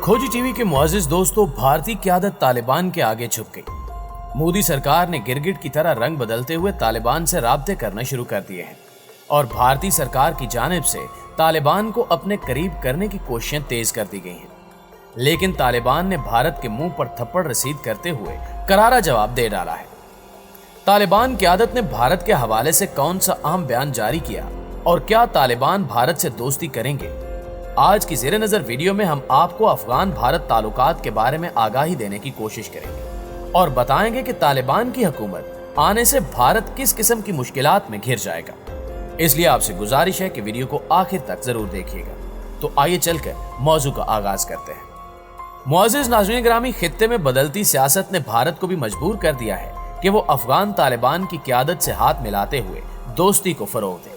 खोजी टीवी के मुअज़्ज़िज़ दोस्तों, भारतीय क़यादत तालिबान के आगे झुक गई। मोदी सरकार ने गिरगिट की तरह रंग बदलते हुए तालिबान से राब्ते करना शुरू कर दिए हैं और भारतीय सरकार की जानिब से तालिबान को अपने करीब करने की कोशिशें तेज कर दी गई हैं। लेकिन तालिबान ने भारत के मुंह पर थप्पड़ रसीद करते हुए करारा जवाब दे डाला है। तालिबान क़यादत ने भारत के हवाले से कौन सा अहम बयान जारी किया और क्या तालिबान भारत से दोस्ती करेंगे? आज की ज़ेरे नज़र वीडियो में हम आपको अफगान भारत ताल्लुकात के बारे में आगाही देने की कोशिश करेंगे और बताएंगे कि तालिबान की हुकूमत आने से भारत किस किस्म की मुश्किलात में घिर जाएगा। इसलिए आपसे गुजारिश है कि वीडियो को आखिर तक जरूर देखिएगा। तो आइए चलकर मौजू का आगाज करते हैं। मुअज़्ज़िज़ नाज़रीन ग्रामी, खित्ते में बदलती सियासत ने भारत को भी मजबूर कर दिया है कि वो अफगान तालिबान की क़यादत से हाथ मिलाते हुए दोस्ती को फरोग दे।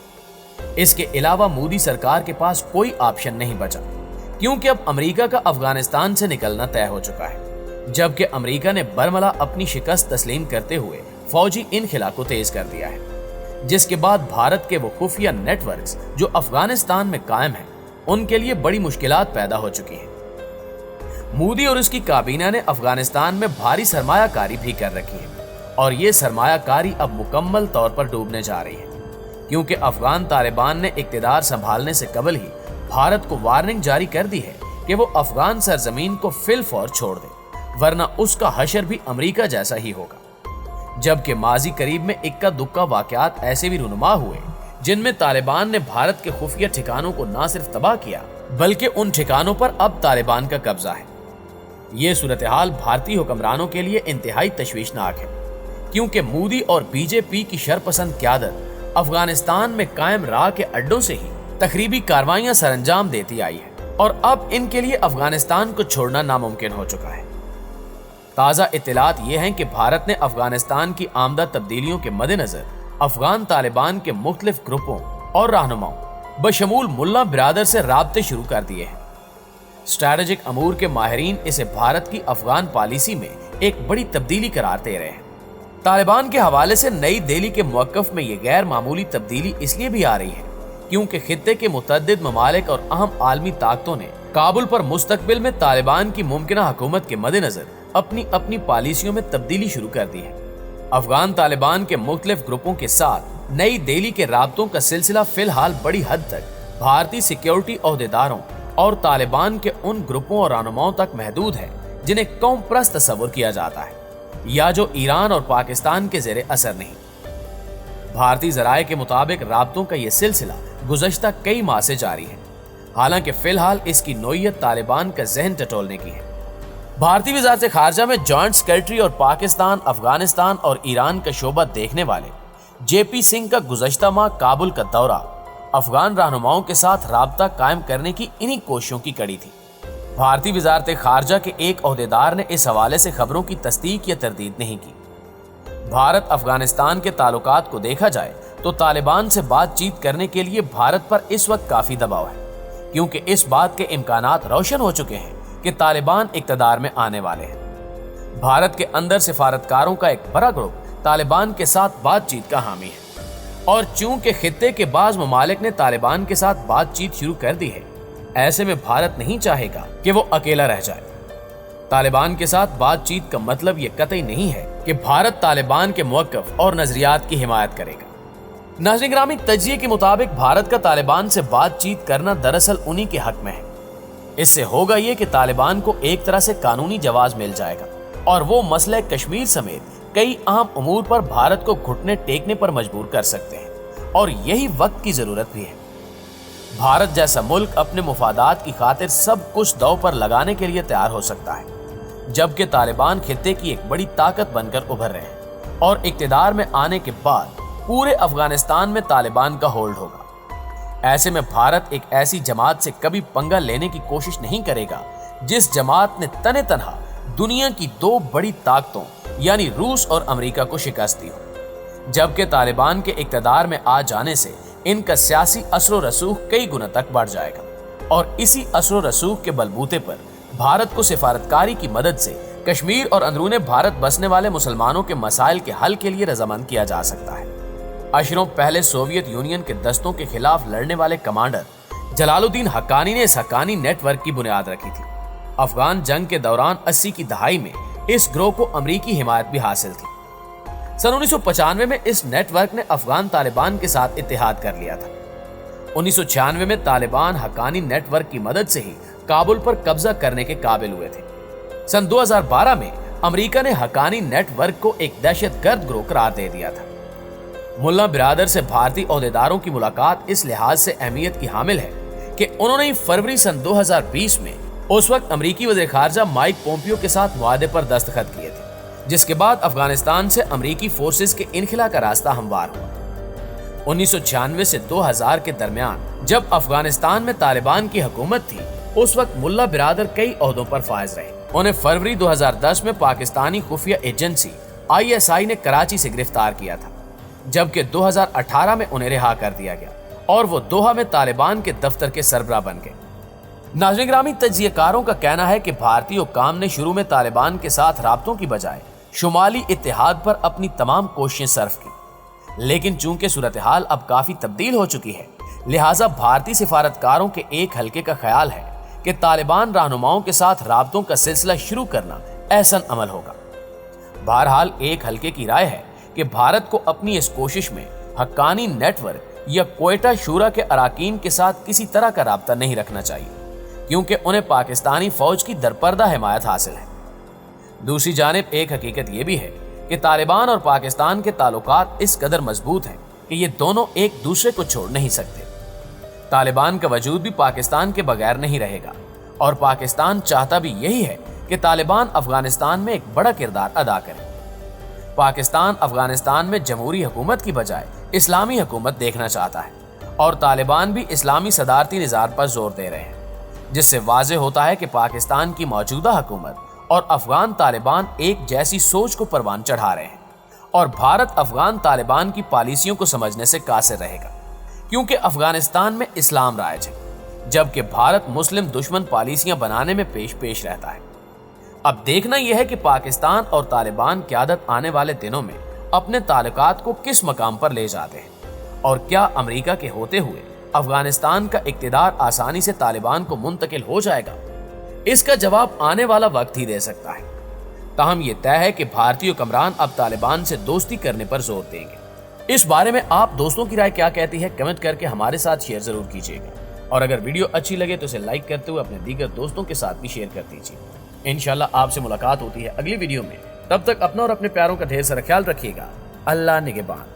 इसके अलावा मोदी सरकार के पास कोई ऑप्शन नहीं बचा, क्योंकि अब अमेरिका का अफगानिस्तान से निकलना तय हो चुका है, जबकि अमेरिका ने बरमला अपनी शिकस्त तस्लीम करते हुए फौजी इनखिला को तेज कर दिया है। जिसके बाद भारत के वो खुफिया नेटवर्क्स जो अफगानिस्तान में कायम हैं, उनके लिए बड़ी मुश्किलात पैदा हो चुकी हैं। मोदी और उसकी काबीना ने अफगानिस्तान में भारी सरमायाकारी भी कर रखी है और ये सरमायाकारी अब मुकम्मल तौर पर डूबने जा रही है, क्योंकि अफगान तालिबान ने इक़्तिदार संभालने से कबल ही भारत को वार्निंग जारी कर दी है कि वो अफगान सरजमीन को फिलफौर छोड़ दे, वरना उसका हशर भी अमेरिका जैसा ही होगा। जबकि माजी करीब में इक्का दुक्का वाक़यात ऐसे भी रुनुमा हुए जिनमें तालिबान ने भारत के खुफिया ठिकानों को न सिर्फ तबाह किया, बल्कि उन ठिकानों पर अब तालिबान का कब्जा है। ये सूरत हाल भारतीय हुक्मरानों के लिए इंतहाई तशवीशनाक है, क्योंकि मोदी और बीजेपी की शरपसंद क़यादत अफगानिस्तान में कायम राह के अड्डों से ही तखरीबी कार्रवाइयां सरअंजाम देती आई है और अब इनके लिए अफगानिस्तान को छोड़ना नामुमकिन हो चुका है। ताज़ा इत्तलात ये हैं कि भारत ने अफगानिस्तान की आमदा तब्दीलियों के मद्देनजर अफगान तालिबान के मुख्तलिफ ग्रुपों और रहनुमाओं बशमूल मुल्ला बिरादर से राब्ते शुरू कर दिए हैं। स्ट्रैटेजिक अमूर के माहिरीन इसे भारत की अफगान पॉलिसी में एक बड़ी तब्दीली करार दे रहे हैं। तालिबान के हवाले से नई दिल्ली के मौक़िफ़ में ये गैर मामूली तब्दीली इसलिए भी आ रही है क्योंकि खित्ते के मुतअद्दिद ममालिक और अहम आलमी ताकतों ने काबुल पर मुस्तकबिल में तालिबान की मुमकिना हुकूमत के मद्देनजर अपनी अपनी पॉलिसियों में तब्दीली शुरू कर दी है। अफगान तालिबान के मुख्तलिफ ग्रुपों के साथ नई दिल्ली के राब्तों का सिलसिला फिलहाल बड़ी हद तक भारतीय सिक्योरिटी ओहदेदारों और तालिबान के उन ग्रुपों और रहनुमाओं तक महदूद है जिन्हें कौम परस्त तस्वुर किया जाता है या जो ईरान और पाकिस्तान के ज़ेरे असर नहीं। भारतीय ज़राए के मुताबिक राब्तों का ये सिलसिला गुज़श्ता कई माह से जारी है, हालांकि फिलहाल इसकी नोयत तालिबान का जहन टटोलने की है। भारतीय वज़ारत ख़ारजा में जॉइंट सेक्रेटरी और पाकिस्तान, अफगानिस्तान और ईरान का शोबा देखने वाले JP सिंह का गुज़श्ता माह काबुल का दौरा अफगान रहनुमाओं के साथ राब्ता कायम करने की इन्हीं कोशिशों की कड़ी थी। भारतीय वज़ारत ख़ारजा के एक ओहदेदार ने इस हवाले से खबरों की तस्दीक या तरदीद नहीं की। भारत अफगानिस्तान के ताल्लुकात को देखा जाए तो तालिबान से बातचीत करने के लिए भारत पर इस वक्त काफ़ी दबाव है, क्योंकि इस बात के इम्कानात रोशन हो चुके हैं कि तालिबान इक़्तिदार में आने वाले हैं। भारत के अंदर सिफारतकारों का एक बड़ा ग्रुप तालिबान के साथ बातचीत का हामी है और चूंकि खित्ते के बाज़ ममालिक ने तालिबान के साथ बातचीत शुरू कर दी है, ऐसे में भारत नहीं चाहेगा कि वो अकेला रह जाए। तालिबान के साथ बातचीत का मतलब ये कतई नहीं है कि भारत तालिबान के मौक़िफ़ और नजरियात की हिमायत करेगा। नाज़रीन ग्रामी, तज्ज़िये के मुताबिक भारत का तालिबान से बातचीत करना दरअसल उन्हीं के हक में है। इससे होगा ये कि तालिबान को एक तरह से कानूनी जवाज मिल जाएगा और वो मसले कश्मीर समेत कई अहम उमूर पर भारत को घुटने टेकने पर मजबूर कर सकते हैं और यही वक्त की जरूरत भी है। भारत जैसा मुल्क अपने मुफादात की खातिर सब कुछ दांव पर लगाने के लिए तैयार हो सकता है, जबकि तालिबान खित्ते की एक बड़ी ताकत बनकर उभर रहे हैं और इक़्तिदार में आने के बाद पूरे अफगानिस्तान में तालिबान का होल्ड होगा। ऐसे में भारत एक ऐसी जमात से कभी पंगा लेने की कोशिश नहीं करेगा जिस जमात ने तने तनहा दुनिया की दो बड़ी ताकतों यानी रूस और अमेरिका को शिकस्त दी हो। जबकि तालिबान के इक़्तिदार में आ जाने से इनका सियासी असर रसूख कई गुना तक बढ़ जाएगा और इसी असर रसूख के बलबूते पर भारत को सिफारतकारी की मदद से कश्मीर और अंदरूने भारत बसने वाले मुसलमानों के मसाइल के हल के लिए रजामंद किया जा सकता है। अशरों पहले सोवियत यूनियन के दस्तों के खिलाफ लड़ने वाले कमांडर जलालुद्दीन हक्कानी ने इस हक्कानी नेटवर्क की बुनियाद रखी थी افغان جنگ کے دوران 80 کی دہائی میں اس گروہ کو امریکی حمایت بھی حاصل تھی۔ سن 1995 میں اس نیٹ ورک نے افغان طالبان کے ساتھ اتحاد کر لیا تھا۔ 1996 میں طالبان حقانی نیٹ ورک کی مدد سے ہی کابل پر قبضہ کرنے کے قابل ہوئے تھے۔ سن 2012 میں امریکہ نے حقانی نیٹ ورک کو ایک دہشت گرد گروہ قرار دے دیا تھا۔ ملا برادر سے بھارتی عہدیداروں کی ملاقات اس لحاظ سے اہمیت کی حامل ہے کہ انہوں نے فروری سن 2020 میں اس وقت امریکی وزیر خارجہ مائک پومپیو کے ساتھ معاہدے پر دستخط کیے تھے، جس کے بعد افغانستان سے امریکی فورسز کے انخلا کا راستہ ہموار ہوا۔ 1996 سے 2000 کے درمیان جب افغانستان میں طالبان کی حکومت تھی، اس وقت ملا برادر کئی عہدوں پر فائز رہے۔ انہیں فروری 2010 میں پاکستانی خفیہ ایجنسی ISI نے کراچی سے گرفتار کیا تھا، جبکہ 2018 میں انہیں رہا کر دیا گیا اور وہ دوحہ میں طالبان کے دفتر کے سربراہ بن گئے۔ ناظرین گرامی، تجزیہ کاروں کا کہنا ہے کہ بھارتی حکام نے شروع میں طالبان کے ساتھ رابطوں کی بجائے شمالی اتحاد پر اپنی تمام کوششیں صرف کی، لیکن چونکہ صورتحال اب کافی تبدیل ہو چکی ہے، لہٰذا بھارتی سفارتکاروں کے ایک حلقے کا خیال ہے کہ طالبان رہنماؤں کے ساتھ رابطوں کا سلسلہ شروع کرنا احسن عمل ہوگا۔ بہرحال ایک حلقے کی رائے ہے کہ بھارت کو اپنی اس کوشش میں حقانی نیٹ ورک یا کوئٹہ شورا کے اراکین کے ساتھ کسی طرح کا رابطہ نہیں رکھنا چاہیے، کیونکہ انہیں پاکستانی فوج کی درپردہ حمایت حاصل ہے۔ دوسری جانب ایک حقیقت یہ بھی ہے کہ طالبان اور پاکستان کے تعلقات اس قدر مضبوط ہیں کہ یہ دونوں ایک دوسرے کو چھوڑ نہیں سکتے۔ طالبان کا وجود بھی پاکستان کے بغیر نہیں رہے گا، اور پاکستان چاہتا بھی یہی ہے کہ طالبان افغانستان میں ایک بڑا کردار ادا کرے۔ پاکستان افغانستان میں جمہوری حکومت کی بجائے اسلامی حکومت دیکھنا چاہتا ہے، اور طالبان بھی اسلامی صدارتی نظام پر زور دے رہے ہیں، جس سے واضح ہوتا ہے کہ پاکستان کی موجودہ حکومت اور افغان طالبان ایک جیسی سوچ کو پروان چڑھا رہے ہیں، اور بھارت افغان طالبان کی پالیسیوں کو سمجھنے سے قاصر رہے گا، کیونکہ افغانستان میں اسلام رائج ہے، جبکہ بھارت مسلم دشمن پالیسیاں بنانے میں پیش رہتا ہے۔ اب دیکھنا یہ ہے کہ پاکستان اور طالبان قیادت آنے والے دنوں میں اپنے تعلقات کو کس مقام پر لے جاتے ہیں، اور کیا امریکہ کے ہوتے ہوئے افغانستان کا اقتدار آسانی سے طالبان کو منتقل ہو جائے گا؟ اس کا جواب آنے والا وقت ہی دے سکتا ہے۔ تاہم یہ طے ہے کہ بھارتی حکمران اب طالبان سے دوستی کرنے پر زور دیں گے۔ اس بارے میں آپ دوستوں کی رائے کیا کہتی ہے؟ کمنٹ کر کے ہمارے ساتھ شیئر ضرور کیجیے گا، اور اگر ویڈیو اچھی لگے تو اسے لائک کرتے ہوئے اپنے دیگر دوستوں کے ساتھ بھی شیئر کر دیجیے۔ انشاءاللہ آپ سے ملاقات ہوتی ہے اگلی ویڈیو میں، تب تک اپنا اور اپنے پیاروں کا ڈھیر سارا خیال رکھیے گا۔ اللہ نگہبان۔